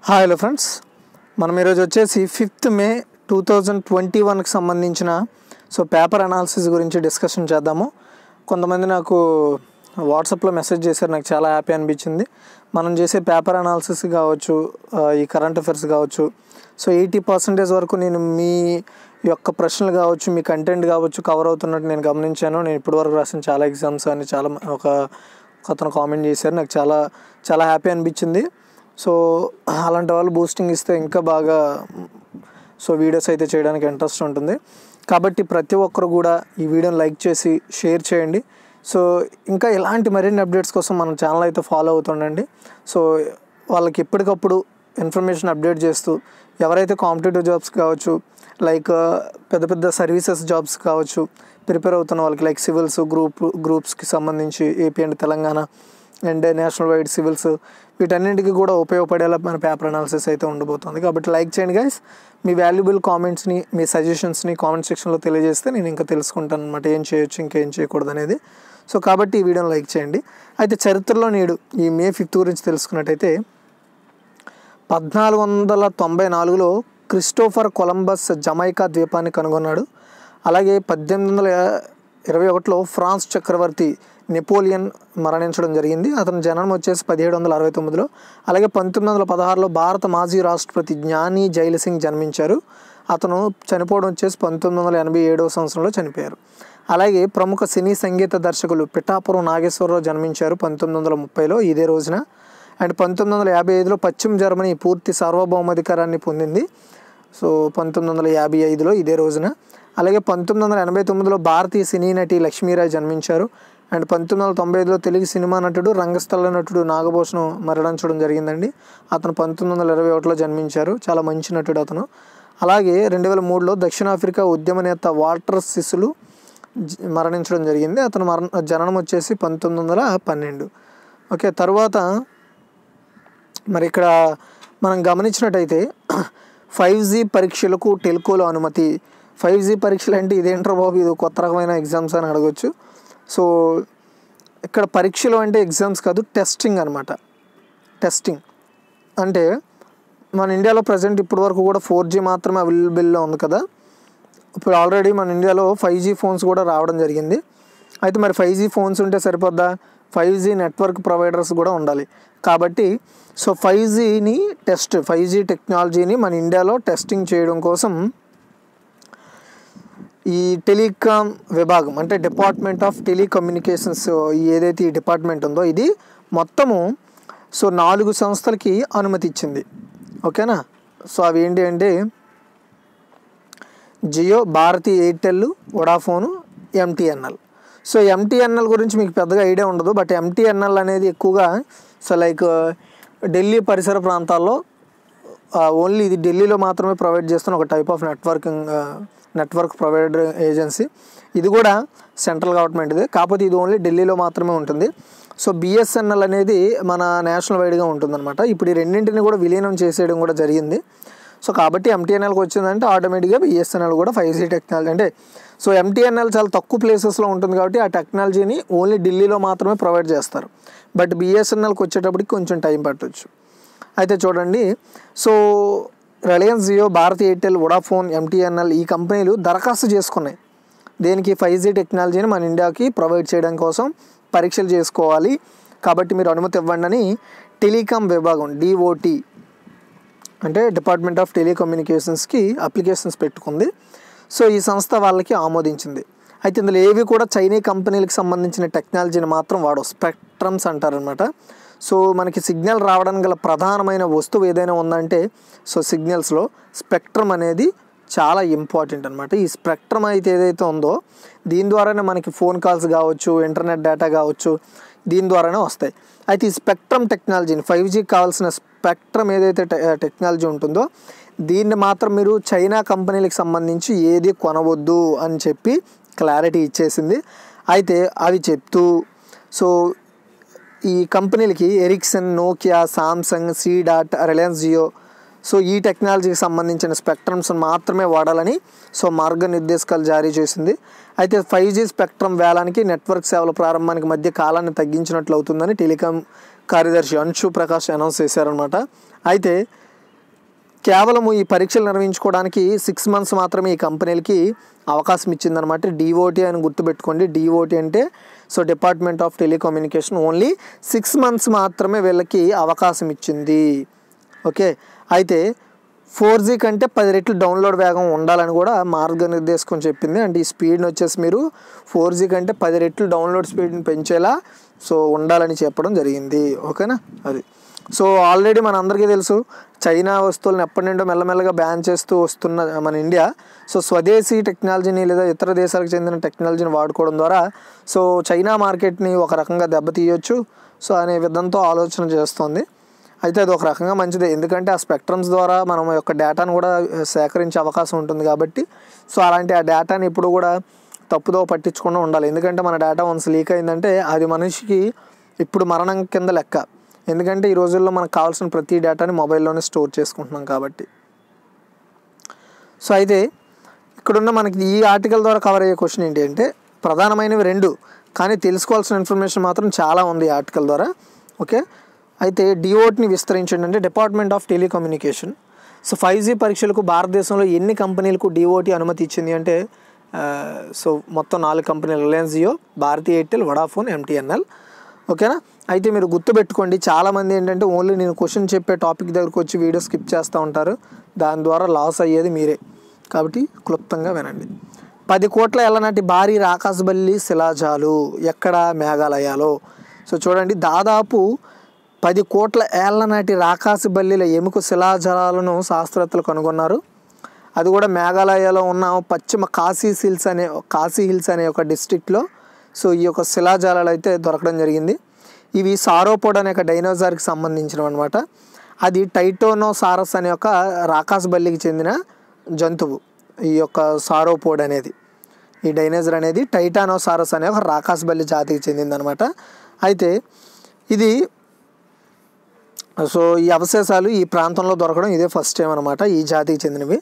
Hi hello friends, మనం ఈరోజు వచ్చేసి 5th మే 2021కి సంబంధించిన పేపర్ అనాలిసిస్ గురించి డిస్కషన్ చేద్దాము. కొంతమంది నాకు వాట్సాప్లో మెసేజ్ చేశారు, నాకు చాలా హ్యాపీ అనిపించింది. మనం చేసే పేపర్ అనాలిసిస్ కావచ్చు, ఈ కరెంట్ అఫైర్స్ కావచ్చు, 80% వరకు నేను మీ యొక్క ప్రశ్నలు కావచ్చు, మీ కంటెంట్ కావచ్చు కవర్ అవుతున్నట్టు నేను గమనించాను. నేను ఇప్పటివరకు రాసిన చాలా ఎగ్జామ్స్ అని అతను కామెంట్ చేశారు, నాకు చాలా చాలా హ్యాపీ అనిపించింది. అలాంటి వాళ్ళు బూస్టింగ్ ఇస్తే ఇంకా బాగా వీడియోస్ అయితే చేయడానికి ఇంట్రెస్ట్ ఉంటుంది. కాబట్టి ప్రతి ఒక్కరు కూడా ఈ వీడియోని లైక్ చేసి షేర్ చేయండి. ఇంకా ఇలాంటి మరిన్ని అప్డేట్స్ కోసం మన ఛానల్ అయితే ఫాలో అవుతుండండి. వాళ్ళకి ఎప్పటికప్పుడు ఇన్ఫర్మేషన్ అప్డేట్ చేస్తూ ఎవరైతే కాంపిటేటివ్ జాబ్స్ కావచ్చు, లైక్ పెద్ద పెద్ద సర్వీసెస్ జాబ్స్ కావచ్చు ప్రిపేర్ అవుతున్న వాళ్ళకి, లైక్ సివిల్స్ గ్రూప్స్కి సంబంధించి AP and Telangana and national wide civils, వీటన్నింటికి కూడా ఉపయోగపడేలా మన పేపర్ అనాలిసిస్ అయితే ఉండబోతుంది. కాబట్టి లైక్ చేయండి గైస్. మీ వాల్యుబుల్ కామెంట్స్ని, మీ సజెషన్స్ని కామెంట్ సెక్షన్లో తెలియజేస్తే నేను ఇంకా తెలుసుకుంటాను అనమాట, ఏం చేయొచ్చు ఇంకేం చేయకూడదు అనేది. కాబట్టి ఈ వీడియోని లైక్ చేయండి. అయితే చరిత్రలో నేడు ఈ మే 5th గురించి తెలుసుకున్నట్టయితే 1494లో క్రిస్టోఫర్ కొలంబస్ జమైకా ద్వీపాన్ని కనుగొన్నాడు. అలాగే 1821లో ఫ్రాన్స్ చక్రవర్తి నెపోలియన్ మరణించడం జరిగింది. అతని జననం వచ్చేసి 1769లో. అలాగే 1916లో భారత మాజీ రాష్ట్రపతి జ్ఞాని జైల్ సింగ్ జన్మించారు. అతను చనిపోవడం వచ్చేసి 1987వ సంవత్సరంలో చనిపోయారు. అలాగే ప్రముఖ సినీ సంగీత దర్శకులు పిఠాపురం నాగేశ్వరరావు జన్మించారు 1930లో ఇదే రోజున. అండ్ 1955లో పశ్చిమ జర్మనీ పూర్తి సార్వభౌమాధికారాన్ని పొందింది. 1955లో ఇదే రోజున. అలాగే 1989లో భారతీయ సినీ నటి లక్ష్మీరాయ్ జన్మించారు. అండ్ 1995లో తెలుగు సినిమా నటుడు, రంగస్థల నటుడు నాగభూషణం మరణించడం జరిగిందండి. అతను 1921లో జన్మించారు. చాలా మంచి నటుడు అతను. అలాగే 2003లో దక్షిణాఫ్రికా ఉద్యమ నేత వాల్టర్ సిసులు మరణించడం జరిగింది. అతను జననం వచ్చేసి 1912. ఓకే, తర్వాత మరి ఇక్కడ మనం గమనించినట్టయితే 5G పరీక్షలకు టెల్కోలో అనుమతి. 5G పరీక్షలు అంటే ఇదేంట్రా బాబు, ఇది కొత్త రకమైన ఎగ్జామ్స్ అని అడగవచ్చు. ఇక్కడ పరీక్షలు అంటే ఎగ్జామ్స్ కాదు, టెస్టింగ్ అనమాట. టెస్టింగ్ అంటే మన ఇండియాలో ప్రజెంట్ ఇప్పటి వరకు కూడా 4G మాత్రమే అవైలబుల్లో ఉంది కదా. ఇప్పుడు ఆల్రెడీ మన ఇండియాలో 5G ఫోన్స్ కూడా రావడం జరిగింది. అయితే మరి 5G ఫోన్స్ ఉంటే సరిపోద్దా? 5G నెట్వర్క్ ప్రొవైడర్స్ కూడా ఉండాలి. కాబట్టి 5G టెక్నాలజీని మన ఇండియాలో టెస్టింగ్ చేయడం కోసం ఈ టెలికాం విభాగం అంటే డిపార్ట్మెంట్ ఆఫ్ టెలికమ్యూనికేషన్స్, ఏదైతే ఈ డిపార్ట్మెంట్ ఉందో ఇది మొత్తము 4 సంస్థలకి అనుమతి ఇచ్చింది. ఓకేనా. అవి ఏంటి అంటే Jio, Bharti Airtel, Vodafone, MTNL. MTNL గురించి మీకు పెద్దగా ఐడియా ఉండదు. బట్ ఎంటీఎన్ఎల్ అనేది ఎక్కువగా లైక్ ఢిల్లీ పరిసర ప్రాంతాల్లో ఓన్లీ ఇది ఢిల్లీలో మాత్రమే ప్రొవైడ్ చేస్తున్న ఒక type of network provider agency. ఇది కూడా సెంట్రల్ గవర్నమెంట్ది, కాకపోతే ఇది ఓన్లీ ఢిల్లీలో మాత్రమే ఉంటుంది. బిఎస్ఎన్ఎల్ అనేది మన నేషనల్ వైడ్గా ఉంటుందన్నమాట. ఇప్పుడు ఈ రెండింటిని కూడా విలీనం చేసేయడం కూడా జరిగింది. కాబట్టి ఎంటీఎన్ఎల్కి వచ్చిందంటే ఆటోమేటిక్గా బిఎస్ఎన్ఎల్ కూడా 5G టెక్నాలజీ అంటే ఎంటీఎన్ఎల్ చాలా తక్కువ ప్లేసెస్లో ఉంటుంది కాబట్టి ఆ టెక్నాలజీని ఓన్లీ ఢిల్లీలో మాత్రమే ప్రొవైడ్ చేస్తారు. బట్ బిఎస్ఎన్ఎల్కి వచ్చేటప్పటికి కొంచెం టైం పట్టవచ్చు. అయితే చూడండి, రిలయన్స్ జియో, భారతీ ఎయిర్టెల్, వొడాఫోన్, ఎంటీఎన్ఎల్ ఈ కంపెనీలు దరఖాస్తు చేసుకున్నాయి. దేనికి? 5G టెక్నాలజీని మన ఇండియాకి ప్రొవైడ్ చేయడం కోసం పరీక్షలు చేసుకోవాలి, కాబట్టి మీరు అనుమతి ఇవ్వండి అని టెలికాం విభాగం DOT అంటే డిపార్ట్మెంట్ ఆఫ్ టెలికమ్యూనికేషన్స్కి అప్లికేషన్స్ పెట్టుకుంది. ఈ సంస్థ వాళ్ళకి ఆమోదించింది. అయితే ఇందులో ఏవి కూడా చైనీ కంపెనీలకు సంబంధించిన టెక్నాలజీని మాత్రం వాడవు. స్పెక్ట్రమ్స్ అంటారనమాట. మనకి సిగ్నల్ రావడానికి గల ప్రధానమైన వస్తువు ఏదైనా ఉందంటే సిగ్నల్స్లో స్పెక్ట్రమ్ అనేది చాలా ఇంపార్టెంట్ అనమాట. ఈ స్పెక్ట్రమ్ అయితే ఏదైతే ఉందో దీని ద్వారానే మనకి ఫోన్ కాల్స్ కావచ్చు, ఇంటర్నెట్ డేటా కావచ్చు, దీని ద్వారానే వస్తాయి. అయితే ఈ స్పెక్ట్రమ్ టెక్నాలజీని 5Gకి కావాల్సిన స్పెక్ట్రమ్ ఏదైతే టెక్నాలజీ ఉంటుందో దీన్ని మాత్రం మీరు చైనా కంపెనీలకు సంబంధించి ఏది కొనవద్దు అని చెప్పి క్లారిటీ ఇచ్చేసింది. అయితే అవి చెప్తూ ఈ కంపెనీలకి Ericsson, Nokia, Samsung, C DOT, Reliance Jio ఈ టెక్నాలజీకి సంబంధించిన స్పెక్ట్రమ్స్ మాత్రమే వాడాలని మార్గనిర్దేశకాలు జారీ చేసింది. అయితే 5G స్పెక్ట్రమ్ వేలానికి నెట్వర్క్ సేవల ప్రారంభానికి మధ్య కాలాన్ని తగ్గించినట్లు అవుతుందని టెలికాం కార్యదర్శి అంశు ప్రకాష్ అనౌన్స్ చేశారనమాట. అయితే కేవలం ఈ పరీక్షలు నిర్వహించుకోవడానికి 6 months మాత్రమే ఈ కంపెనీలకి అవకాశం ఇచ్చిందనమాట. డిఓటి అని గుర్తుపెట్టుకోండి. డిఓటి అంటే so department of telecommunication. Only 6 months మాత్రమే వీళ్ళకి అవకాశం ఇచ్చింది. ఓకే, అయితే 4G కంటే 10 రెట్లు డౌన్లోడ్ వేగం ఉండాలని కూడా మార్గనిర్దేశకం చెప్పింది. అంటే ఈ స్పీడ్ని వచ్చేసి మీరు 4G కంటే 10 రెట్లు డౌన్లోడ్ స్పీడ్ని పెంచేలా సో ఉండాలని చెప్పడం జరిగింది. ఓకేనా, అది సో ఆల్రెడీ మన అందరికీ తెలుసు చైనా వస్తువులను ఎప్పటి నుండో మెల్లమెల్లగా బ్యాన్ చేస్తూ వస్తున్న మన ఇండియా సో స్వదేశీ టెక్నాలజీని లేదా ఇతర దేశాలకు చెందిన టెక్నాలజీని వాడుకోవడం ద్వారా సో చైనా మార్కెట్ని ఒక రకంగా దెబ్బతీయొచ్చు సో అనే విధంతో ఆలోచన చేస్తుంది. అయితే అది ఒక రకంగా మంచిదే, ఎందుకంటే ఆ స్పెక్ట్రమ్స్ ద్వారా మనం యొక్క డేటాను కూడా సేకరించే అవకాశం ఉంటుంది కాబట్టి సో అలాంటి ఆ డేటాని ఇప్పుడు కూడా తప్పుదో పట్టించకుండా ఉండాలి. ఎందుకంటే మన డేటా వన్స్ లీక్ అయిందంటే అది మనిషికి ఇప్పుడు మరణం కింద లెక్క. ఎందుకంటే ఈ రోజుల్లో మనకు కావాల్సిన ప్రతి డేటాని మొబైల్లోనే స్టోర్ చేసుకుంటున్నాం కాబట్టి. సో అయితే ఇక్కడున్న మనకి ఈ ఆర్టికల్ ద్వారా కవర్ అయ్యే క్వశ్చన్ ఏంటి అంటే ప్రధానమైనవి 2, కానీ తెలుసుకోవాల్సిన ఇన్ఫర్మేషన్ మాత్రం చాలా ఉంది ఈ ఆర్టికల్ ద్వారా. ఓకే, అయితే డిఓటిని విస్తరించండి అంటే department of telecommunication. So 5G పరీక్షలకు భారతదేశంలో ఎన్ని కంపెనీలకు డిఓటి అనుమతి ఇచ్చింది అంటే సో మొత్తం 4 కంపెనీలు: రిలయన్స్ జియో, భారతీ ఎయిర్టెల్, వడాఫోన్, ఎంటీఎన్ఎల్. ఓకేనా, అయితే మీరు గుర్తుపెట్టుకోండి, చాలామంది ఏంటంటే ఓన్లీ నేను క్వశ్చన్ చెప్పే టాపిక్ దగ్గరకు వచ్చి వీడియో స్కిప్ చేస్తూ ఉంటారు. దాని ద్వారా లాస్ అయ్యేది మీరే, కాబట్టి క్లుప్తంగా వినండి. 10 కోట్ల ఏళ్ల నాటి భారీ రాకాశబల్లి శిలాజాలు ఎక్కడ? మేఘాలయలో. సో చూడండి, దాదాపు 10 కోట్ల ఏళ్ల నాటి రాకాశబల్లిల ఎముక శిలాజాలను శాస్త్రవేత్తలు కనుగొన్నారు. అది కూడా మేఘాలయలో ఉన్న పశ్చిమ కాశీ హిల్స్ అనే ఒక డిస్ట్రిక్ట్లో సో ఈ యొక్క శిలాజాలాలు అయితే దొరకడం జరిగింది. ఇవి సారోపోడ్ అనే ఒక డైనోసార్కి సంబంధించినవి అనమాట. అది టైటానోసారస్ అనే ఒక రాకాశబల్లికి చెందిన జంతువు. ఈ యొక్క సారోపోడ్ అనేది, ఈ డైనోసార్ అనేది టైటానోసారస్ అనే ఒక రాకాశబల్లి జాతికి చెందిందనమాట. అయితే ఇది సో ఈ అవశేషాలు ఈ ప్రాంతంలో దొరకడం ఇదే ఫస్ట్ టైం అనమాట. ఈ జాతికి చెందినవి.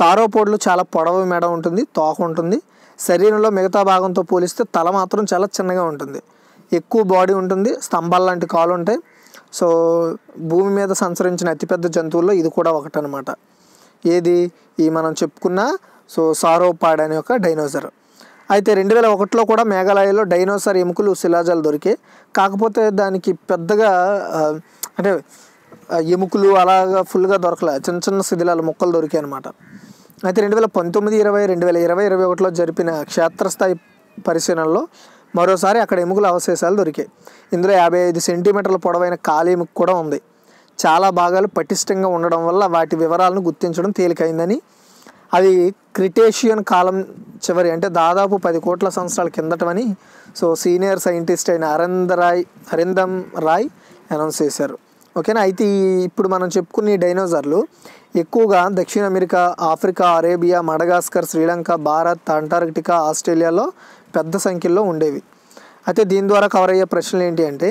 సారోపోడ్లు చాలా పొడవు మెడ ఉంటుంది, తోక ఉంటుంది. శరీరంలో మిగతా భాగంతో పోలిస్తే తల మాత్రం చాలా చిన్నగా ఉంటుంది. ఎక్కువ బాడీ ఉంటుంది, స్తంభాల లాంటి కాళ్ళు ఉంటాయి. సో భూమి మీద సంచరించిన అతిపెద్ద జంతువుల్లో ఇది కూడా ఒకటనమాట. ఏది? ఈ మనం చెప్పుకున్న సో సారోపాడ్ అనే ఒక డైనోసార్. అయితే 2001లో కూడా మేఘాలయలో డైనోసార్ ఎముకలు శిలాజాలు దొరికాయి. కాకపోతే దానికి పెద్దగా అంటే ఎముకలు అలాగా ఫుల్గా దొరకలే, చిన్న చిన్న శిథిలాలు ముక్కలు దొరికాయి అనమాట. అయితే 2019, 2020, 2021లో జరిపిన క్షేత్రస్థాయి పరిశీలనలో మరోసారి అక్కడ ఎముకల అవశేషాలు దొరికాయి. ఇందులో 55 సెంటీమీటర్ల పొడవైన కాలి ఎముక కూడా ఉంది. చాలా భాగాలు పటిష్టంగా ఉండడం వల్ల వాటి వివరాలను గుర్తించడం తేలికైందని, అవి క్రిటేషియన్ కాలం చివరి అంటే దాదాపు 10 కోట్ల సంవత్సరాల కిందటమని సో సీనియర్ సైంటిస్ట్ అయిన అరిందమ్ రాయ్ అనౌన్స్ చేశారు. ఓకేనా, అయితే ఇప్పుడు మనం చెప్పుకున్న ఈ డైనోసార్లు ఎక్కువగా దక్షిణ America, Africa, Arabia, Madagascar, Sri Lanka, Bharat, Antarctica, ఆస్ట్రేలియాలో పెద్ద సంఖ్యలో ఉండేవి. అయితే దీని ద్వారా కవర్ అయ్యే ప్రశ్నలు ఏంటి అంటే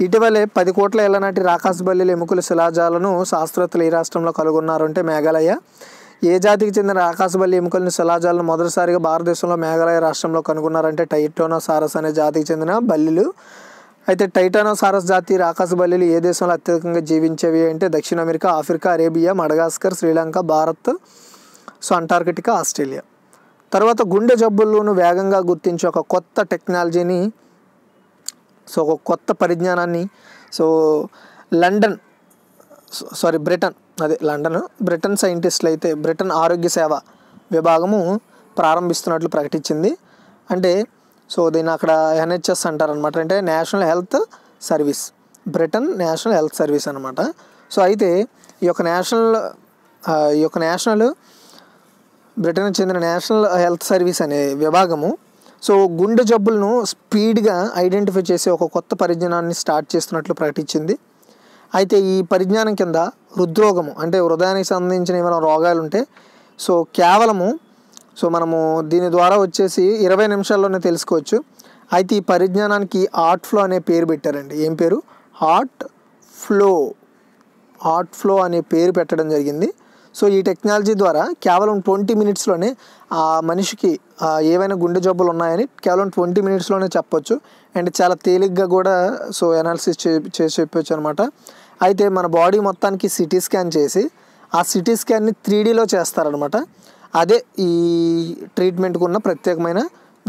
ఇటీవలే 10 కోట్ల ఏళ్ల నాటి రాకాశబల్లిల ఎముకల శిలాజాలను శాస్త్రవేత్తలు ఈ రాష్ట్రంలో కనుగొన్నారు అంటే మేఘాలయ. ఏ జాతికి చెందిన రాకాశబల్లి ఎముకలను శిలాజాలను మొదటిసారిగా భారతదేశంలో మేఘాలయ రాష్ట్రంలో కనుగొన్నారంటే టైటానోసారస్ అనే జాతికి చెందిన బల్లిలు. అయితే టైటానోసారస్ జాతి రాకాశబల్లిలు ఏ దేశంలో అత్యధికంగా జీవించేవి అంటే దక్షిణ America, Africa, Arabia, Madagascar, Sri Lanka, Bharat, so Antarctica, Australia. తర్వాత గుండె జబ్బులను వేగంగా గుర్తించే ఒక కొత్త టెక్నాలజీని సో ఒక కొత్త పరిజ్ఞానాన్ని సో బ్రిటన్ సైంటిస్టులు అయితే బ్రిటన్ ఆరోగ్య సేవ విభాగము ప్రారంభిస్తున్నట్లు ప్రకటించింది. అంటే సో దీన్ని అక్కడ NHS అంటారనమాట, అంటే national health service, Britain national health service అనమాట. సో అయితే ఈ యొక్క నేషనల్ బ్రిటన్కి చెందిన నేషనల్ హెల్త్ సర్వీస్ అనే విభాగము సో గుండె జబ్బులను స్పీడ్గా ఐడెంటిఫై చేసే ఒక కొత్త పరిజ్ఞానాన్ని స్టార్ట్ చేస్తున్నట్లు ప్రకటించింది. అయితే ఈ పరిజ్ఞానం కింద హృద్రోగము అంటే హృదయానికి సంబంధించిన ఏమైనా రోగాలు ఉంటే సో కేవలము సో మనము దీని ద్వారా వచ్చేసి 20 నిమిషాల్లోనే తెలుసుకోవచ్చు. అయితే ఈ పరిజ్ఞానానికి హార్ట్ ఫ్లో అనే పేరు పెట్టారండి. ఏం పేరు? హార్ట్ ఫ్లో అనే పేరు పెట్టడం జరిగింది. సో ఈ టెక్నాలజీ ద్వారా కేవలం 20 మినిట్స్లోనే ఆ మనిషికి ఏవైనా గుండె జబ్బులు ఉన్నాయని కేవలం 20 మినిట్స్లోనే చెప్పొచ్చు. అండ్ చాలా తేలిగ్గా కూడా సో అనాలిసిస్ చేసి చెప్పొచ్చు అనమాట. అయితే మన బాడీ మొత్తానికి సిటీ స్కాన్ చేసి ఆ సిటీ స్కాన్ని 3Dలో చేస్తారనమాట. అదే ఈ ట్రీట్మెంట్కి ఉన్న ప్రత్యేకమైన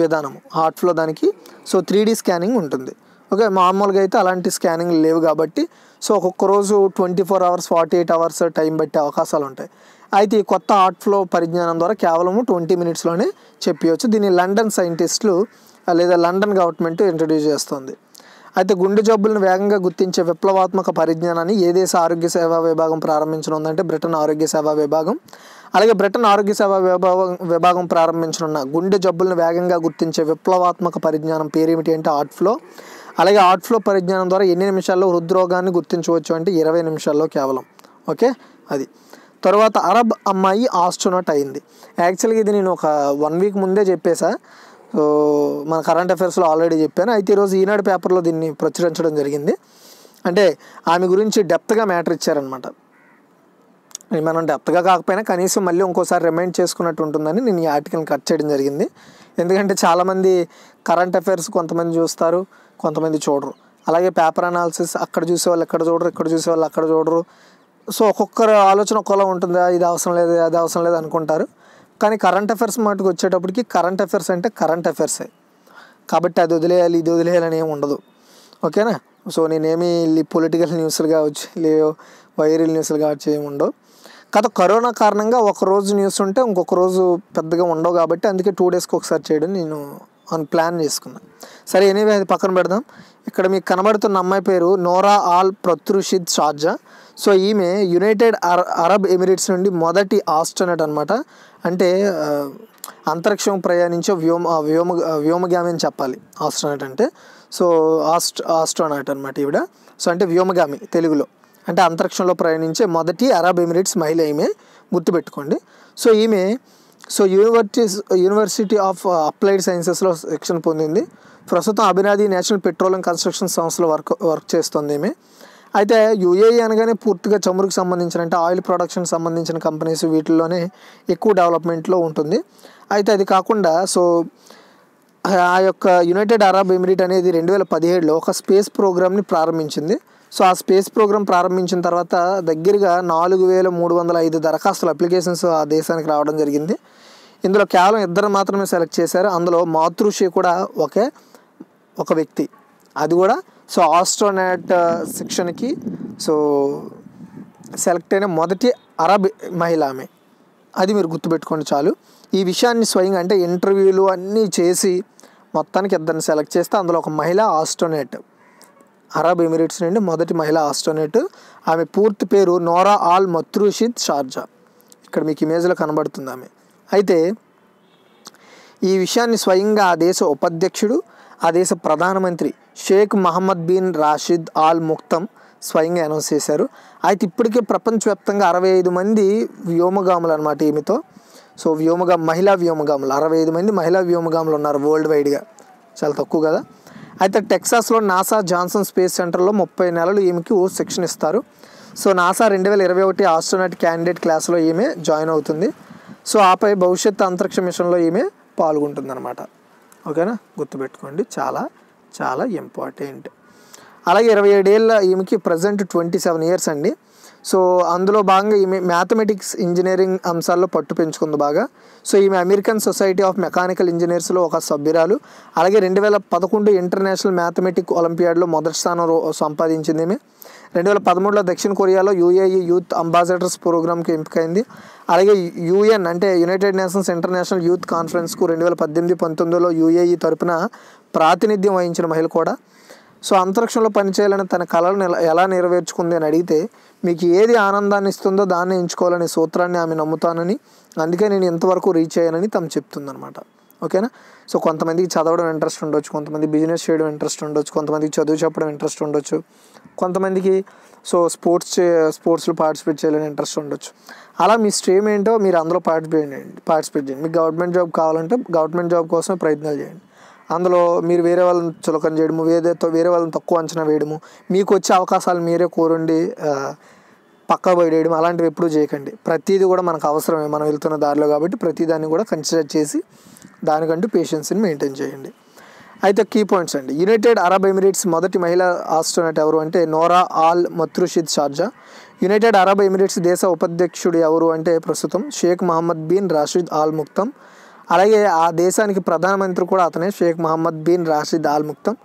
విధానము హార్ట్ ఫ్లో దానికి. సో 3D స్కానింగ్ ఉంటుంది. ఓకే, మామూలుగా అయితే అలాంటి స్కానింగ్ లేవు కాబట్టి సో ఒక్కొక్క రోజు 24 అవర్స్ 48 అవర్స్ టైం బట్టే అవకాశాలు ఉంటాయి. అయితే ఈ కొత్త హార్ట్ ఫ్లో పరిజ్ఞానం ద్వారా కేవలం 20 మినిట్స్లోనే చెప్పవచ్చు. దీన్ని లండన్ సైంటిస్టులు లేదా లండన్ గవర్నమెంట్ ఇంట్రడ్యూస్ చేస్తుంది. అయితే గుండె జబ్బులను వేగంగా గుర్తించే విప్లవాత్మక పరిజ్ఞానాన్ని ఏ దేశ ఆరోగ్య సేవా విభాగం ప్రారంభించనుందంటే బ్రిటన్ ఆరోగ్య సేవా విభాగం. అలాగే బ్రిటన్ ఆరోగ్య సేవా విభాగం ప్రారంభించనున్న గుండె జబ్బులను వేగంగా గుర్తించే విప్లవాత్మక పరిజ్ఞానం పేరేమిటి అంటే హార్ట్ ఫ్లో. అలాగే హార్ట్ ఫ్లో పరిజ్ఞానం ద్వారా ఎన్ని నిమిషాల్లో హృద్రోగాన్ని గుర్తించవచ్చు అంటే 20 నిమిషాల్లో కేవలం. ఓకే, అది. తర్వాత అరబ్ అమ్మాయి ఆస్ట్రోనాట్ అయింది. యాక్చువల్గా ఇది నేను ఒక 1 వీక్ ముందే చెప్పేసా. సో మన కరెంట్ అఫైర్స్లో ఆల్రెడీ చెప్పాను. అయితే ఈరోజు ఈనాడు పేపర్లో దీన్ని ప్రచురించడం జరిగింది. అంటే ఆమె గురించి డెప్త్గా మ్యాటర్ ఇచ్చారనమాట. మనం డెప్త్గా కాకపోయినా కనీసం మళ్ళీ ఇంకోసారి రిమైండ్ చేసుకున్నట్టు ఉంటుందని నేను ఈ ఆర్టికల్ని కట్ చేయడం జరిగింది. ఎందుకంటే చాలామంది కరెంట్ అఫైర్స్ కొంతమంది చూస్తారు, కొంతమంది చూడరు. అలాగే పేపర్ అనాలిసిస్ అక్కడ చూసేవాళ్ళు ఎక్కడ చూడరు, ఇక్కడ చూసేవాళ్ళు అక్కడ చూడరు. సో ఒక్కొక్కరు ఆలోచన ఒక్కోలా ఉంటుందా, ఇది అవసరం లేదు అది అవసరం లేదు అనుకుంటారు. కానీ కరెంట్ అఫైర్స్ మాటకు వచ్చేటప్పటికి కరెంట్ అఫైర్స్ అంటే కరెంట్ అఫైర్సే కాబట్టి అది వదిలేయాలి ఇది వదిలేయాలని ఏమి ఉండదు. ఓకేనా. సో నేనేమి పొలిటికల్ న్యూస్లు కావచ్చు లేవో వైరల్ న్యూస్లు కావచ్చు ఏమి ఉండవు. కరోనా కారణంగా ఒకరోజు న్యూస్ ఉంటే ఇంకొక రోజు పెద్దగా ఉండవు కాబట్టి అందుకే 2 డేస్కి ఒకసారి చేయడం నేను ప్లాన్ చేసుకున్నాను. సరే, ఎనీవే అది పక్కన పెడదాం. ఇక్కడ మీకు కనబడుతున్న అమ్మాయి పేరు నోరా ఆల్ ప్రత్రుషిద్ షార్జా. సో ఈమె యునైటెడ్ అరబ్ ఎమిరేట్స్ నుండి మొదటి ఆస్ట్రోనట్ అనమాట. అంటే అంతరిక్షం ప్రయాణించే వ్యోమగామి అని చెప్పాలి ఆస్ట్రోనట్ అంటే. సో ఆస్ట్రోనట్ అనమాట ఈవిడ. సో అంటే వ్యోమగామి తెలుగులో అంటే అంతరిక్షంలో ప్రయాణించే మొదటి అరబ్ ఎమిరేట్స్ మహిళ ఈమె, గుర్తుపెట్టుకోండి. సో ఈమె యూనివర్సిటీ ఆఫ్ అప్లైడ్ సైన్సెస్లో శిక్షణ పొందింది. ప్రస్తుతం అబుదాబి నేషనల్ పెట్రోలియం కన్స్ట్రక్షన్ సంస్థలో వర్క్ చేస్తుంది ఈమె. అయితే యుఏఈ అనగానే పూర్తిగా చమురుకు సంబంధించిన అంటే ఆయిల్ ప్రొడక్షన్ సంబంధించిన కంపెనీస్ వీటిల్లోనే ఎక్కువ డెవలప్మెంట్లో ఉంటుంది. అయితే అది కాకుండా సో ఆ యొక్క యునైటెడ్ అరబ్ ఎమిరేట్ అనేది 2017లో ఒక స్పేస్ ప్రోగ్రామ్ని ప్రారంభించింది. సో ఆ స్పేస్ ప్రోగ్రామ్ ప్రారంభించిన తర్వాత దగ్గరగా 4305 దరఖాస్తులు అప్లికేషన్స్ ఆ దేశానికి రావడం జరిగింది. ఇందులో కేవలం 2 మాత్రమే సెలెక్ట్ చేశారు. అందులో మాతృశ్రీ కూడా ఒక వ్యక్తి, అది కూడా సో ఆస్ట్రోనాట్ శిక్షణకి సో సెలెక్ట్ అయిన మొదటి అరబ్ మహిళ ఆమె. అది మీరు గుర్తుపెట్టుకోండి చాలు. ఈ విషయాన్ని స్వయంగా అంటే ఇంటర్వ్యూలు అన్నీ చేసి మొత్తానికి 2 సెలెక్ట్ చేస్తే అందులో ఒక మహిళ ఆస్ట్రోనాట్, అరబ్ ఎమిరేట్స్ నుండి మొదటి మహిళ ఆస్ట్రోనాట్. ఆమె పూర్తి పేరు నోరా ఆల్ ప్రత్రుషిద్ షార్జా. ఇక్కడ మీకు ఇమేజ్లో కనబడుతుంది ఆమె. అయితే ఈ విషయాన్ని స్వయంగా ఆ దేశ ఉపాధ్యక్షుడు, ఆ దేశ ప్రధానమంత్రి Sheikh Mohammed bin Rashid all ముక్తమ్ స్వయంగా అనౌన్స్ చేశారు. అయితే ఇప్పటికే ప్రపంచవ్యాప్తంగా 65 మంది వ్యోమగాములు అనమాట ఈమెతో. సో మహిళా వ్యోమగాములు 65 మంది మహిళా వ్యోమగాములు ఉన్నారు వరల్డ్ వైడ్గా. చాలా తక్కువ కదా. అయితే టెక్సాస్లో నాసా జాన్సన్ స్పేస్ సెంటర్లో 30 నెలలు ఈమెకి శిక్షణ ఇస్తారు. సో నాసా 2021 ఆస్ట్రోనాట్ క్యాండిడేట్ క్లాస్లో ఈమె జాయిన్ అవుతుంది. సో ఆపై భవిష్యత్ అంతరిక్ష మిషన్లో ఈమె పాల్గొంటుంది అనమాట. ఓకేనా, గుర్తుపెట్టుకోండి, చాలా చాలా ఇంపార్టెంట్. అలాగే 27 ఏళ్ళ ఈమెకి ప్రజెంట్ 27 ఇయర్స్ అండి. సో అందులో భాగంగా ఈమె మ్యాథమెటిక్స్ ఇంజనీరింగ్ అంశాల్లో పట్టు పెంచుకుంది బాగా. సో ఈమె అమెరికన్ సొసైటీ ఆఫ్ మెకానికల్ ఇంజనీర్స్లో ఒక సభ్యురాలు. అలాగే 2011 ఇంటర్నేషనల్ మ్యాథమెటిక్ ఒలింపియాడ్లో మొదటి స్థానం సంపాదించింది ఈమె. 2013లో దక్షిణ కొరియాలో యుఏఈ యూత్ అంబాసిడర్స్ ప్రోగ్రామ్కి ఎంపికైంది. అలాగే యుఎన్ అంటే యునైటెడ్ నేషన్స్ ఇంటర్నేషనల్ యూత్ కాన్ఫరెన్స్కు 2018-19లో యుఏఈ తరపున ప్రాతినిధ్యం వహించిన మహిళ కూడా. సో అంతరిక్షంలో పనిచేయాలని తన కళలను ఎలా నెరవేర్చుకుంది అని అడిగితే మీకు ఏది ఆనందాన్ని ఇస్తుందో దాన్ని ఎంచుకోవాలనే సూత్రాన్ని ఆమె నమ్ముతానని, అందుకే నేను ఇంతవరకు రీచ్ అయ్యానని తను చెప్తుందనమాట. ఓకేనా. సో కొంతమందికి చదవడం ఇంట్రెస్ట్ ఉండొచ్చు, కొంతమంది బిజినెస్ చేయడం ఇంట్రెస్ట్ ఉండొచ్చు, కొంతమందికి చదువు చెప్పడం ఇంట్రెస్ట్ ఉండొచ్చు, కొంతమందికి సో స్పోర్ట్స్లో పార్టిసిపేట్ చేయాలని ఇంట్రెస్ట్ ఉండొచ్చు. అలా మీ స్ట్రీమ్ ఏంటో మీరు అందులో పార్టిసిపేట్ చేయండి. మీకు గవర్నమెంట్ జాబ్ కావాలంటే గవర్నమెంట్ జాబ్ కోసమే ప్రయత్నాలు చేయండి. అందులో మీరు వేరే వాళ్ళని చులకన చేయడము, వేరే వాళ్ళని తక్కువ అంచనా వేయడము, మీకు వచ్చే అవకాశాలు మీరే కోరుండి పక్కా పోయడం అలాంటివి ఎప్పుడూ చేయకండి. ప్రతిదీ కూడా మనకు అవసరమే మనం వెళ్తున్న దారిలో కాబట్టి ప్రతిదాన్ని కూడా కన్సిడర్ చేసి దానికంటూ పేషెన్స్ని మెయింటైన్ చేయండి. అయితే కీ పాయింట్స్ అండి. యునైటెడ్ అరబ్ ఎమిరేట్స్ మొదటి మహిళా ఆస్ట్రోనాట్ ఎవరు అంటే నోరా ఆల్ ప్రత్రుషిద్ షార్జా. యునైటెడ్ అరబ్ ఎమిరేట్స్ దేశ ఉపాధ్యక్షుడు ఎవరు అంటే ప్రస్తుతం Sheikh Mohammed bin Rashid Al Maktoum. అలాగే ఆ దేశానికి ప్రధానమంత్రి కూడా అతనే, Sheikh Mohammed bin Rashid Al Maktoum.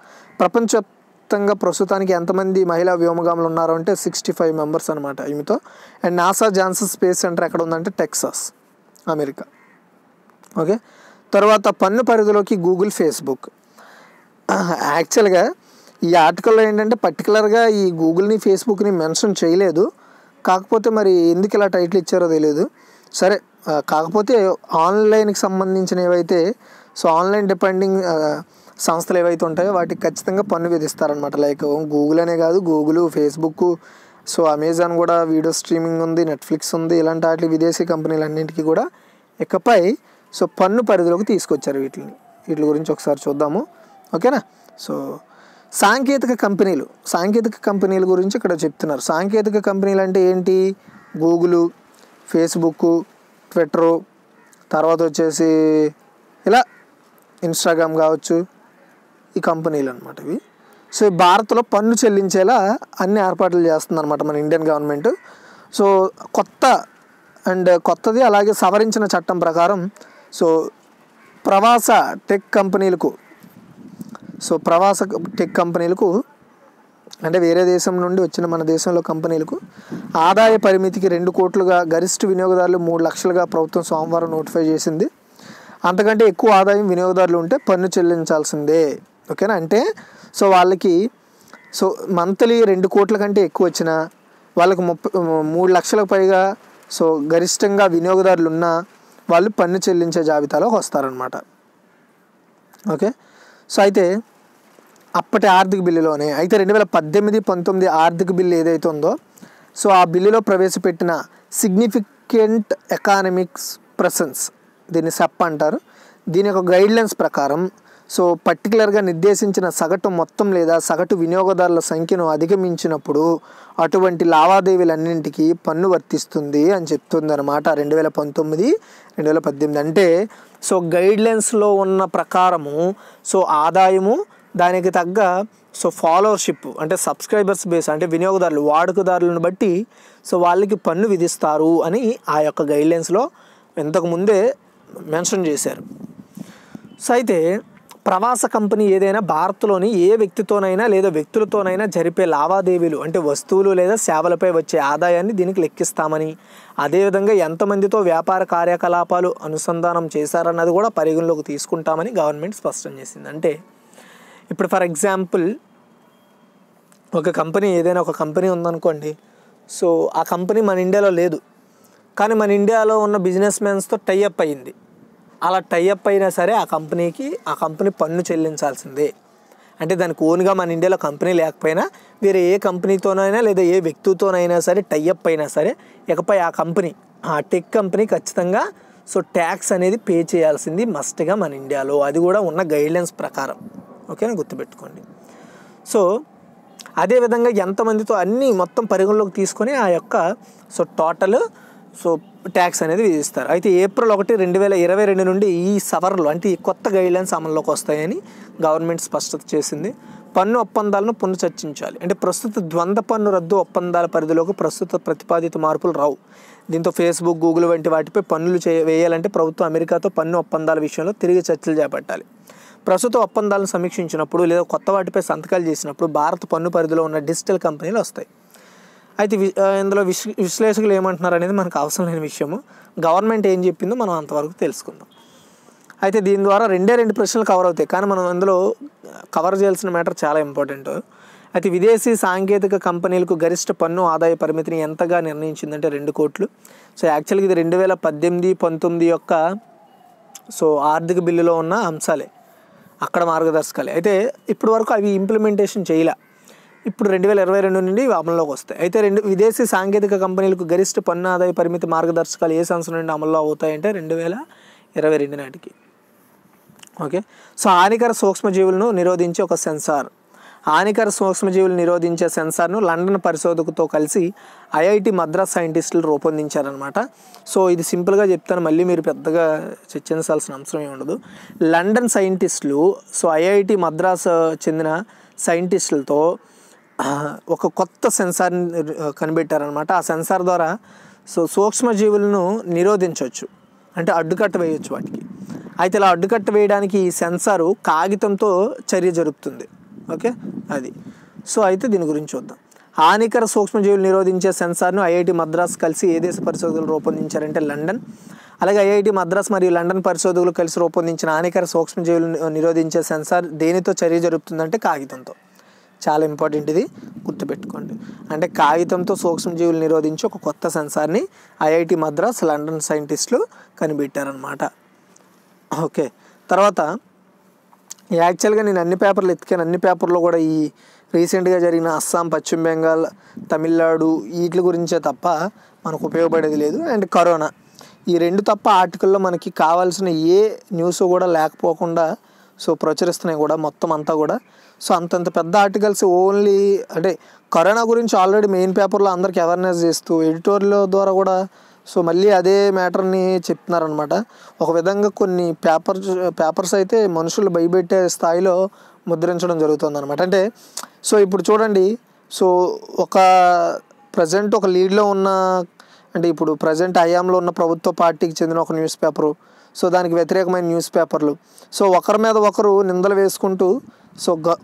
ప్రపంచవ్యాప్తంగా ప్రస్తుతానికి ఎంతమంది మహిళా వ్యోమగాములు ఉన్నారు అంటే 65 మెంబర్స్ అనమాట ఈమెతో. And NASA Johnson Space Center ఎక్కడ ఉందంటే టెక్సాస్, అమెరికా. ఓకే, తర్వాత పన్ను పరిధిలోకి గూగుల్, ఫేస్బుక్. యాక్చువల్గా ఈ ఆర్టికల్లో ఏంటంటే పర్టికులర్గా ఈ గూగుల్ని, ఫేస్బుక్ని మెన్షన్ చేయలేదు. కాకపోతే మరి ఎందుకు ఇలా టైటిల్ ఇచ్చారో తెలియదు. సరే, కాకపోతే ఆన్లైన్కి సంబంధించిన ఏవైతే ఆన్లైన్ డిపెండింగ్ సంస్థలు ఏవైతే ఉంటాయో వాటికి ఖచ్చితంగా పన్ను విధిస్తారనమాట. లైక్ గూగుల్ అనే కాదు, గూగుల్, ఫేస్బుక్, అమెజాన్ కూడా వీడియో స్ట్రీమింగ్ ఉంది, నెట్ఫ్లిక్స్ ఉంది. ఇలాంటి వాటి విదేశీ కంపెనీలన్నింటికి కూడా ఇకపై పన్ను పరిధిలోకి తీసుకొచ్చారు వీటి గురించి ఒకసారి చూద్దాము. ఓకేనా. సాంకేతిక కంపెనీల గురించి ఇక్కడ చెప్తున్నారు. సాంకేతిక కంపెనీలు అంటే ఏంటి? గూగుల్, ఫేస్బుక్, ట్విట్టర్, తర్వాత వచ్చేసి ఇలా ఇన్స్టాగ్రామ్ కావచ్చు, ఈ కంపెనీలు అనమాట ఇవి. భారత్లో పన్ను చెల్లించేలా అన్ని ఏర్పాట్లు చేస్తుంది అనమాట మన ఇండియన్ గవర్నమెంట్. కొత్తది అలాగే సవరించిన చట్టం ప్రకారం ప్రవాస టెక్ కంపెనీలకు అంటే వేరే దేశం నుండి వచ్చిన మన దేశంలో కంపెనీలకు ఆదాయ పరిమితికి 2 కోట్లుగా, గరిష్ట వినియోగదారులు 3 లక్షలుగా ప్రభుత్వం సోమవారం నోటిఫై చేసింది. అంతకంటే ఎక్కువ ఆదాయం వినియోగదారులు ఉంటే పన్ను చెల్లించాల్సిందే. ఓకేనా. అంటే వాళ్ళకి మంత్లీ 2 కోట్ల కంటే ఎక్కువ వచ్చినా, వాళ్ళకి 3 లక్షలకు పైగా గరిష్టంగా వినియోగదారులు ఉన్నా వాళ్ళు పన్ను చెల్లించే జాబితాలోకి వస్తారనమాట. ఓకే. అయితే అప్పటి ఆర్థిక బిల్లులోనే 2018-19 ఆర్థిక బిల్లు ఏదైతే ఉందో ఆ బిల్లులో ప్రవేశపెట్టిన సిగ్నిఫికెంట్ ఎకానమిక్స్ ప్రెసెన్స్, దీన్ని సెప్ అంటారు. దీని యొక్క గైడ్లైన్స్ ప్రకారం పర్టికులర్గా నిర్దేశించిన సగటు మొత్తం లేదా సగటు వినియోగదారుల సంఖ్యను అధిగమించినప్పుడు అటువంటి లావాదేవీలన్నింటికీ పన్ను వర్తిస్తుంది అని చెప్తుంది అనమాట 2019-2018. అంటే గైడ్లైన్స్లో ఉన్న ప్రకారము ఆదాయము దానికి తగ్గ ఫాలోవర్షిప్ అంటే సబ్స్క్రైబర్స్ బేస్ అంటే వినియోగదారులు, వాడుకదారులను బట్టి వాళ్ళకి పన్ను విధిస్తారు అని ఆ యొక్క గైడ్లైన్స్లో ఇంతకుముందే మెన్షన్ చేశారు. అయితే ప్రవాస కంపెనీ ఏదైనా భారత్లోని ఏ వ్యక్తితోనైనా లేదా వ్యక్తులతోనైనా జరిపే లావాదేవీలు అంటే వస్తువులు లేదా సేవలపై వచ్చే ఆదాయాన్ని దీనికి లెక్కిస్తామని, అదేవిధంగా ఎంతమందితో వ్యాపార కార్యకలాపాలు అనుసంధానం చేశారన్నది కూడా పరిగణలోకి తీసుకుంటామని గవర్నమెంట్ స్పష్టం చేసింది. అంటే ఇప్పుడు ఫర్ ఎగ్జాంపుల్ ఒక కంపెనీ ఉందనుకోండి. ఆ కంపెనీ మన ఇండియాలో లేదు, కానీ మన ఇండియాలో ఉన్న బిజినెస్ మ్యాన్స్తో టైఅప్ అయ్యింది. అలా టైఅప్ అయినా సరే ఆ కంపెనీ పన్ను చెల్లించాల్సిందే. అంటే దానికి ఓన్గా మన ఇండియాలో కంపెనీ లేకపోయినా వేరే ఏ కంపెనీతోనైనా లేదా ఏ వ్యక్తితోనైనా సరే టైఅప్ అయినా సరే ఇకపై ఆ టెక్ కంపెనీ ఖచ్చితంగా ట్యాక్స్ అనేది పే చేయాల్సింది మస్ట్గా మన ఇండియాలో. అది కూడా ఉన్న గైడ్లైన్స్ ప్రకారం. ఓకేనా, గుర్తుపెట్టుకోండి. అదేవిధంగా ఎంతమందితో అన్నీ మొత్తం పరిగణలోకి తీసుకొని ఆ యొక్క టోటల్ ట్యాక్స్ అనేది విధిస్తారు. అయితే ఏప్రిల్ 1, 2022 నుండి ఈ సవరణలు అంటే ఈ కొత్త గైడ్లైన్స్ అమల్లోకి వస్తాయని గవర్నమెంట్ స్పష్టత చేసింది. పన్ను ఒప్పందాలను పునర్చర్చించాలి. అంటే ప్రస్తుత ద్వంద్వ పన్ను రద్దు ఒప్పందాల పరిధిలోకి ప్రస్తుత ప్రతిపాదిత మార్పులు రావు. దీంతో ఫేస్బుక్, గూగుల్ వంటి వాటిపై పన్నులు వేయాలంటే ప్రభుత్వం అమెరికాతో పన్ను ఒప్పందాల విషయంలో తిరిగి చర్చలు చేపట్టాలి. ప్రస్తుత ఒప్పందాలను సమీక్షించినప్పుడు లేదా కొత్త వాటిపై సంతకాలు చేసినప్పుడు భారత పన్ను పరిధిలో ఉన్న డిజిటల్ కంపెనీలు వస్తాయి. అయితే ఇందులో విశ్లేషకులు ఏమంటున్నారు అనేది మనకు అవసరం లేని విషయము. గవర్నమెంట్ ఏం చెప్పిందో మనం అంతవరకు తెలుసుకుందాం. అయితే దీని ద్వారా 2 ప్రశ్నలు కవర్ అవుతాయి, కానీ మనం అందులో కవర్ చేయాల్సిన మ్యాటర్ చాలా ఇంపార్టెంట్. అయితే విదేశీ సాంకేతిక కంపెనీలకు గరిష్ట పన్ను ఆదాయ పరిమితిని ఎంతగా నిర్ణయించిందంటే 2 కోట్లు. యాక్చువల్గా ఇది 2018-19 యొక్క ఆర్థిక బిల్లులో ఉన్న అంశాలే, అక్కడ మార్గదర్శకాలే. అయితే ఇప్పటి వరకు అవి ఇంప్లిమెంటేషన్ చేయలే. ఇప్పుడు 2022 నుండి అమల్లోకి వస్తాయి. అయితే విదేశీ సాంకేతిక కంపెనీలకు గరిష్ట పన్ను ఆదాయ పరిమితి మార్గదర్శకాలు ఏ సంవత్సరం నుండి అమల్లో అవుతాయంటే 2022 నాటికి. ఓకే. హానికర సూక్ష్మజీవులను నిరోధించే ఒక సెన్సార్, హానికర సూక్ష్మజీవులు నిరోధించే సెన్సార్ను లండన్ పరిశోధకుతో కలిసి ఐఐటి మద్రాస్ సైంటిస్టులు రూపొందించారనమాట. ఇది సింపుల్గా చెప్తాను, మళ్ళీ మీరు పెద్దగా చర్చించాల్సిన అవసరం ఏమి ఉండదు. లండన్ సైంటిస్టులు ఐఐటి మద్రాస్ చెందిన సైంటిస్టులతో ఒక కొత్త సెన్సార్ని కనిపెట్టారనమాట. ఆ సెన్సార్ ద్వారా సూక్ష్మజీవులను నిరోధించవచ్చు, అంటే అడ్డుకట్ట వేయవచ్చు వాటికి. అయితే ఇలా అడ్డుకట్ట వేయడానికి ఈ సెన్సారు కాగితంతో చర్య జరుపుతుంది. ఓకే, అది. సో అయితే దీని గురించి చూద్దాం. హానికర సూక్ష్మజీవులు నిరోధించే సెన్సార్ను ఐఐటి మద్రాస్ కలిసి ఏ దేశ పరిశోధకులు రూపొందించారంటే లండన్. అలాగే ఐఐటి మద్రాస్ మరియు లండన్ పరిశోధకులు కలిసి రూపొందించిన హానికర సూక్ష్మజీవులు నిరోధించే సెన్సార్ దేనితో చర్య జరుపుతుందంటే కాగితంతో. చాలా ఇంపార్టెంట్, ఇది గుర్తుపెట్టుకోండి. అంటే కాగితంతో సూక్ష్మజీవులు నిరోధించి ఒక కొత్త సెన్సార్ని ఐఐటి మద్రాస్, లండన్ సైంటిస్టులు కనిపెట్టారనమాట. ఓకే, తర్వాత యాక్చువల్గా నేను అన్ని పేపర్లు ఎత్తికాను. అన్ని పేపర్లో కూడా ఈ రీసెంట్గా జరిగిన అస్సాం, పశ్చిమ బెంగాల్, తమిళనాడు వీటి గురించే తప్ప మనకు ఉపయోగపడేది లేదు. అండ్ కరోనా, ఈ రెండు తప్ప ఆర్టికల్లో మనకి కావాల్సిన ఏ న్యూస్ కూడా లేకపోకుండా ప్రచురిస్తున్నాయి కూడా మొత్తం అంతా కూడా. అంతంత పెద్ద ఆర్టికల్స్ ఓన్లీ అంటే కరోనా గురించి ఆల్రెడీ మెయిన్ పేపర్లో అందరికి అవేర్నెస్ చేస్తూ ఎడిటోరియల్ ద్వారా కూడా మళ్ళీ అదే మ్యాటర్ని చెప్తున్నారనమాట. ఒక విధంగా కొన్ని పేపర్స్ అయితే మనుషులు భయపెట్టే స్థాయిలో ముద్రించడం జరుగుతుంది అనమాట. అంటే ఇప్పుడు చూడండి, ఒక ప్రజెంట్ ఒక లీడ్లో ఉన్న, అంటే ఇప్పుడు ప్రజెంట్ హయాంలో ఉన్న ప్రభుత్వ పార్టీకి చెందిన ఒక న్యూస్ పేపరు, దానికి వ్యతిరేకమైన న్యూస్ పేపర్లు, ఒకరి మీద ఒకరు నిందలు వేసుకుంటూ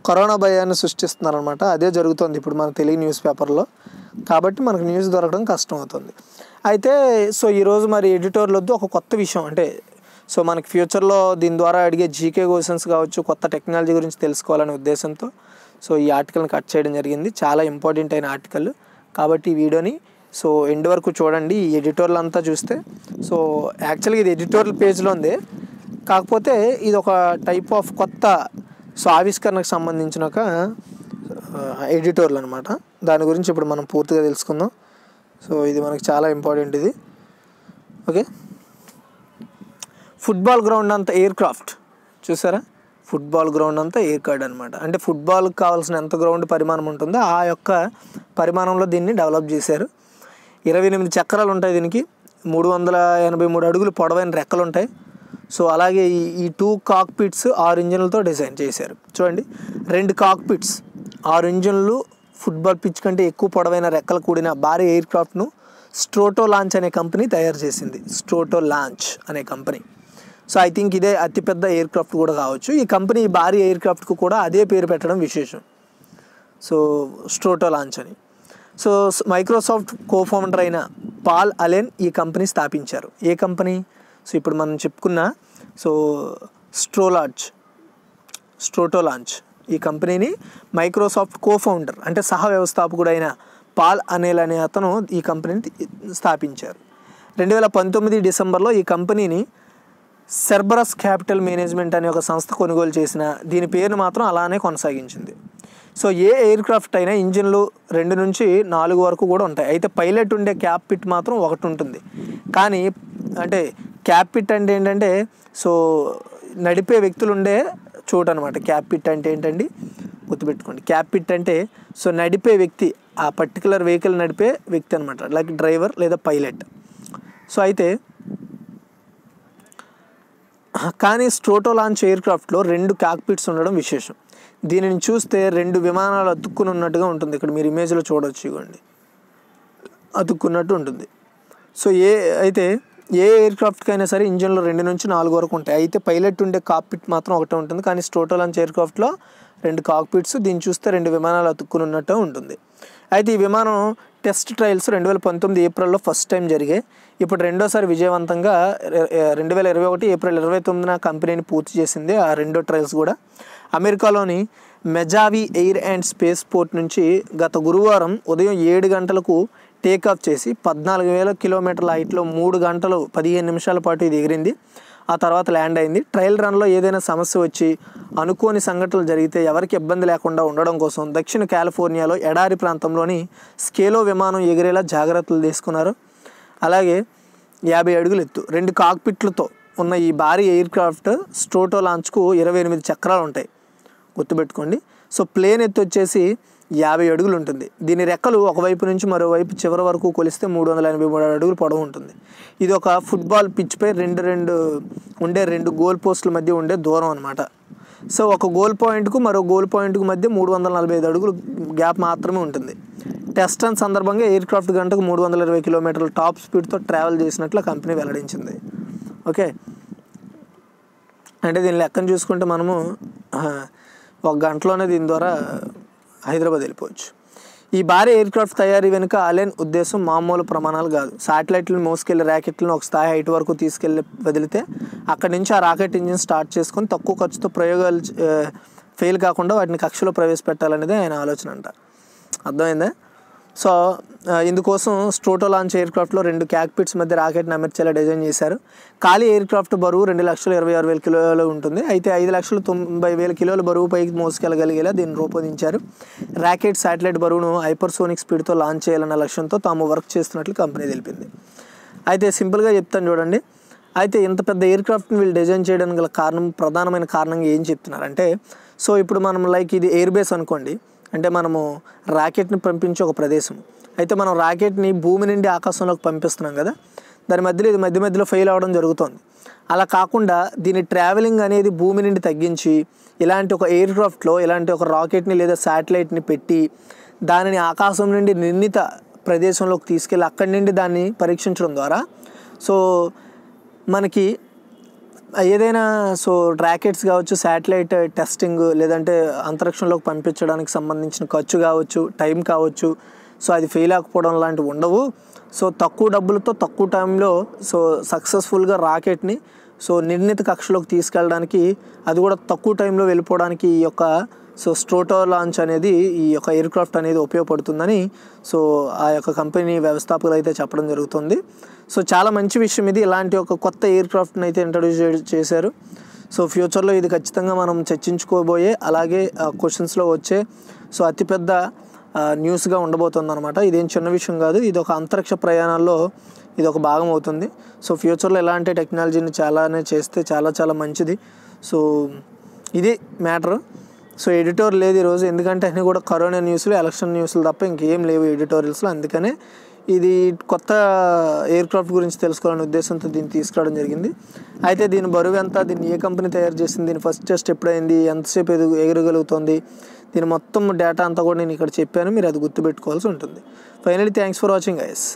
కరోనా భయాన్ని సృష్టిస్తున్నారనమాట. అదే జరుగుతుంది ఇప్పుడు మన తెలుగు న్యూస్ పేపర్లో. కాబట్టి మనకు న్యూస్ దొరకడం కష్టం అవుతుంది. అయితే ఈరోజు మరి ఎడిటోర్లు వద్దు, ఒక కొత్త విషయం అంటే మనకి ఫ్యూచర్లో దీని ద్వారా అడిగే జీకే క్వశ్చన్స్ కావచ్చు, కొత్త టెక్నాలజీ గురించి తెలుసుకోవాలనే ఉద్దేశంతో ఈ ఆర్టికల్ని కట్ చేయడం జరిగింది. చాలా ఇంపార్టెంట్ అయిన ఆర్టికల్ కాబట్టి ఈ వీడియోని ఎండ్ వరకు చూడండి. ఈ ఎడిటోర్లు అంతా చూస్తే యాక్చువల్గా ఇది ఎడిటోరియల్ పేజ్లో ఉంది, కాకపోతే ఇది ఒక టైప్ ఆఫ్ కొత్త ఆవిష్కరణకు సంబంధించిన ఒక ఎడిటోర్లు అనమాట. దాని గురించి ఇప్పుడు మనం పూర్తిగా తెలుసుకుందాం. ఇది మనకు చాలా ఇంపార్టెంట్ ఇది. ఓకే, ఫుట్బాల్ గ్రౌండ్ అంతా ఎయిర్ క్రాఫ్ట్ చూసారా, ఫుట్బాల్ గ్రౌండ్ అంతా ఎయిర్ కార్డ్ అనమాట. అంటే ఫుట్బాల్కి కావాల్సిన ఎంత గ్రౌండ్ పరిమాణం ఉంటుందో ఆ యొక్క పరిమాణంలో దీన్ని డెవలప్ చేశారు. 28 చక్రాలు ఉంటాయి దీనికి, 383 అడుగులు పొడవైన రెక్కలు ఉంటాయి. అలాగే ఈ 2 కాక్పిట్స్ 6 ఇంజన్లతో డిజైన్ చేశారు. చూడండి, 2 కాక్పిట్స్ 6 ఇంజన్లు, ఫుట్బాల్ పిచ్ కంటే ఎక్కువ పొడవైన రెక్కలు కూడిన భారీ ఎయిర్ క్రాఫ్ట్ను స్ట్రోటో లాంచ్ అనే కంపెనీ తయారు చేసింది. స్ట్రోటో లాంచ్ అనే కంపెనీ. ఐ థింక్ ఇదే అతిపెద్ద ఎయిర్ క్రాఫ్ట్ కూడా కావచ్చు. ఈ కంపెనీ భారీ ఎయిర్ క్రాఫ్ట్కు కూడా అదే పేరు పెట్టడం విశేషం, స్ట్రోటో లాంచ్ అని. మైక్రోసాఫ్ట్ కోఫౌండర్ అయిన పాల్ అలెన్ ఈ కంపెనీ స్థాపించారు. ఏ కంపెనీ? ఇప్పుడు మనం చెప్పుకున్న స్ట్రోటో లాంచ్ ఈ కంపెనీని మైక్రోసాఫ్ట్ కోఫౌండర్ అంటే సహ వ్యవస్థాపకుడు అయిన పాల్ అలెన్ అనే అతను ఈ కంపెనీని స్థాపించారు. 2019 డిసెంబర్లో ఈ కంపెనీని సెర్బరస్ క్యాపిటల్ మేనేజ్మెంట్ అనే ఒక సంస్థ కొనుగోలు చేసిన, దీని పేరును మాత్రం అలానే కొనసాగించింది. ఏ ఎయిర్ క్రాఫ్ట్ అయినా ఇంజిన్లు 2 నుంచి 4 వరకు కూడా ఉంటాయి. అయితే పైలట్ ఉండే క్యాప్పిట్ మాత్రం ఒకటి ఉంటుంది. కానీ అంటే క్యాప్పిట్ అంటే ఏంటంటే నడిపే వ్యక్తులు ఉండే చోటు అనమాట. క్యాప్పిట్ అంటే ఏంటండి గుర్తుపెట్టుకోండి. క్యాప్పిట్ అంటే నడిపే వ్యక్తి, ఆ పర్టికులర్ వెహికల్ నడిపే వ్యక్తి అనమాట, లైక్ డ్రైవర్ లేదా పైలట్. అయితే కానీ స్ట్రోటో లాంచ్ ఎయిర్ క్రాఫ్ట్లో 2 కాక్పిట్స్ ఉండడం విశేషం. దీనిని చూస్తే 2 విమానాలు అతుక్కుని ఉన్నట్టుగా ఉంటుంది. ఇక్కడ మీరు ఇమేజ్లో చూడవచ్చు, ఇవ్వండి, అతుక్కున్నట్టు ఉంటుంది. అయితే ఏ ఎయిర్ క్రాఫ్ట్కైనా సరే ఇంజన్లో 2 నుంచి 4 వరకు ఉంటాయి. అయితే పైలట్ ఉండే కాక్పిట్ మాత్రం ఒకటే ఉంటుంది. కానీ స్ట్రోటో లాంచ్ ఎయిర్ క్రాఫ్ట్లో 2 కాక్పిట్స్, దీన్ని చూస్తే 2 విమానాలు అతుక్కుని ఉన్నట్టు ఉంటుంది. అయితే ఈ విమానం టెస్ట్ ట్రయల్స్ 2019 ఏప్రిల్లో ఫస్ట్ టైం జరిగాయి. ఇప్పుడు రెండోసారి విజయవంతంగా 2021 ఏప్రిల్ 29న కంపెనీని పూర్తి చేసింది ఆ రెండో ట్రయల్స్ కూడా. అమెరికాలోని మెజావి ఎయిర్ అండ్ స్పేస్ పోర్ట్ నుంచి గత గురువారం ఉదయం 7 గంటలకు టేకాఫ్ చేసి 14,000 కిలోమీటర్ల హైట్లో 3 గంటలు 15 నిమిషాల పాటు ఇది ఎగిరింది. ఆ తర్వాత ల్యాండ్ అయింది. ట్రయల్ రన్లో ఏదైనా సమస్య వచ్చి అనుకోని సంఘటనలు జరిగితే ఎవరికి ఇబ్బంది లేకుండా ఉండడం కోసం దక్షిణ కాలిఫోర్నియాలో ఎడారి ప్రాంతంలోని స్కేలో విమానం ఎగిరేలా జాగ్రత్తలు తీసుకున్నారు. అలాగే 50 అడుగులు ఎత్తు 2 కాక్పిట్లతో ఉన్న ఈ భారీ ఎయిర్ క్రాఫ్ట్ స్ట్రోటో లాంచ్కు 28 చక్రాలు ఉంటాయి, గుర్తుపెట్టుకోండి. ప్లేన్ ఎత్తు వచ్చేసి 50 అడుగులు ఉంటుంది. దీని రెక్కలు ఒకవైపు నుంచి మరోవైపు చివరి వరకు కొలిస్తే 383 అడుగులు పొడవు ఉంటుంది. ఇది ఒక ఫుట్బాల్ పిచ్పై 2 గోల్ పోస్టుల మధ్య ఉండే దూరం అనమాట. సో ఒక గోల్ పాయింట్కు మరో గోల్ పాయింట్కు మధ్య 345 అడుగులు గ్యాప్ మాత్రమే ఉంటుంది. టెస్ట్ రన్ సందర్భంగా ఎయిర్ క్రాఫ్ట్ గంటకు 320 కిలోమీటర్ల టాప్ స్పీడ్తో ట్రావెల్ చేసినట్లు కంపెనీ వెల్లడించింది. ఓకే, అంటే దీని లెక్కను చూసుకుంటే మనము ఒక గంటలోనే దీని ద్వారా హైదరాబాద్ వెళ్ళిపోవచ్చు. ఈ భారీ ఎయిర్ క్రాఫ్ట్ తయారీ వెనుక అలెన్ ఉద్దేశం మామూలు ప్రమాణాలు కాదు. శాటిలైట్లను మోసుకెళ్లి ర్యాకెట్లను ఒక స్థాయి హైట్ వరకు తీసుకెళ్ళి వదిలితే అక్కడి నుంచి ఆ రాకెట్ ఇంజిన్ స్టార్ట్ చేసుకొని తక్కువ ఖర్చుతో ప్రయోగాలు ఫెయిల్ కాకుండా వాటిని కక్షలో ప్రవేశపెట్టాలనేది ఆయన ఆలోచన అంట. అర్థమైందా? సో ఇందుకోసం స్ట్రోటో లాంచ్ ఎయిర్ క్రాఫ్ట్లో 2 క్యాక్పిట్స్ మధ్య రాకెట్ని అమర్చేలా డిజైన్ చేశారు. ఖాళీ ఎయిర్ క్రాఫ్ట్ బరువు 2,26,000 కిలోలు ఉంటుంది. అయితే 5,90,000 కిలోల బరువు పైకి మోసుకెళ్ళగలిగేలా దీన్ని రూపొందించారు. రాకెట్ శాటిలైట్ బరువును హైపర్సోనిక్ స్పీడ్తో లాంచ్ చేయాలన్న లక్ష్యంతో తాము వర్క్ చేస్తున్నట్లు కంపెనీ తెలిపింది. అయితే సింపుల్గా చెప్తాను చూడండి. అయితే ఇంత పెద్ద ఎయిర్ క్రాఫ్ట్ని వీళ్ళు డిజైన్ చేయడానికి గల ప్రధానమైన కారణంగా ఏం చెప్తున్నారంటే, సో ఇప్పుడు మనం లైక్ ఇది ఎయిర్ బేస్ అనుకోండి, అంటే మనము రాకెట్ని పంపించే ఒక ప్రదేశం. అయితే మనం రాకెట్ని భూమి నుండి ఆకాశంలోకి పంపిస్తున్నాం కదా, దాని మధ్యలో ఇది మధ్యలో ఫెయిల్ అవ్వడం జరుగుతుంది. అలా కాకుండా దీని ట్రావెలింగ్ అనేది భూమి నుండి తగ్గించి ఇలాంటి ఒక ఎయిర్ క్రాఫ్ట్లో ఇలాంటి ఒక రాకెట్ని లేదా శాటిలైట్ని పెట్టి దానిని ఆకాశం నుండి నిర్ణీత ప్రదేశంలోకి తీసుకెళ్ళి అక్కడి నుండి దాన్ని పరీక్షించడం ద్వారా సో మనకి ఏదైనా సో రాకెట్స్ కావచ్చు, శాటిలైట్ టెస్టింగ్ లేదంటే అంతరిక్షంలోకి పంపించడానికి సంబంధించిన ఖర్చు కావచ్చు, టైం కావచ్చు, సో అది ఫెయిల్ అవ్వకపోవడం లాంటివి ఉండవు. సో తక్కువ డబ్బులతో తక్కువ టైంలో సో సక్సెస్ఫుల్గా రాకెట్ని సో నిర్ణీత కక్షలోకి తీసుకెళ్ళడానికి, అది కూడా తక్కువ టైంలో వెళ్ళిపోవడానికి ఈ యొక్క సో స్ట్రోటో లాంచ్ అనేది ఈ యొక్క ఎయిర్ క్రాఫ్ట్ అనేది ఉపయోగపడుతుందని సో ఆ యొక్క కంపెనీ వ్యవస్థాపకులు అయితే చెప్పడం జరుగుతుంది. సో చాలా మంచి విషయం ఇది. ఇలాంటి ఒక కొత్త ఎయిర్ క్రాఫ్ట్ని అయితే ఇంట్రడ్యూస్ చేశారు. సో ఫ్యూచర్లో ఇది ఖచ్చితంగా మనం చర్చించుకోబోయే అలాగే క్వశ్చన్స్లో వచ్చే సో అతిపెద్ద న్యూస్గా ఉండబోతుంది అనమాట. ఇదేం చిన్న విషయం కాదు. ఇది ఒక అంతరిక్ష ప్రయాణాల్లో ఇది ఒక భాగం అవుతుంది. సో ఫ్యూచర్లో ఎలాంటి టెక్నాలజీని చాలానే చేస్తే చాలా మంచిది. సో ఇది మ్యాటర్. సో ఎడిటోర్ లేదు ఈరోజు, ఎందుకంటే అన్నీ కూడా కరోనా న్యూస్లు, ఎలక్షన్ న్యూస్లు తప్ప ఇంకేం లేవు ఎడిటోరియల్స్లో. అందుకనే ఇది కొత్త ఎయిర్ క్రాఫ్ట్ గురించి తెలుసుకోవాలనే ఉద్దేశంతో దీన్ని తీసుకురావడం జరిగింది. అయితే దీని బరువు ఎంత, దీన్ని ఏ కంపెనీ తయారు చేసింది, దీని ఫస్ట్ టెస్ట్ ఎప్పుడైంది, ఎంతసేపు ఎగరగలుగుతుంది, దీని మొత్తం డేటా అంతా కూడా నేను ఇక్కడ చెప్పాను. మీరు అది గుర్తుపెట్టుకోవాల్సి ఉంటుంది. Finally thanks for watching guys.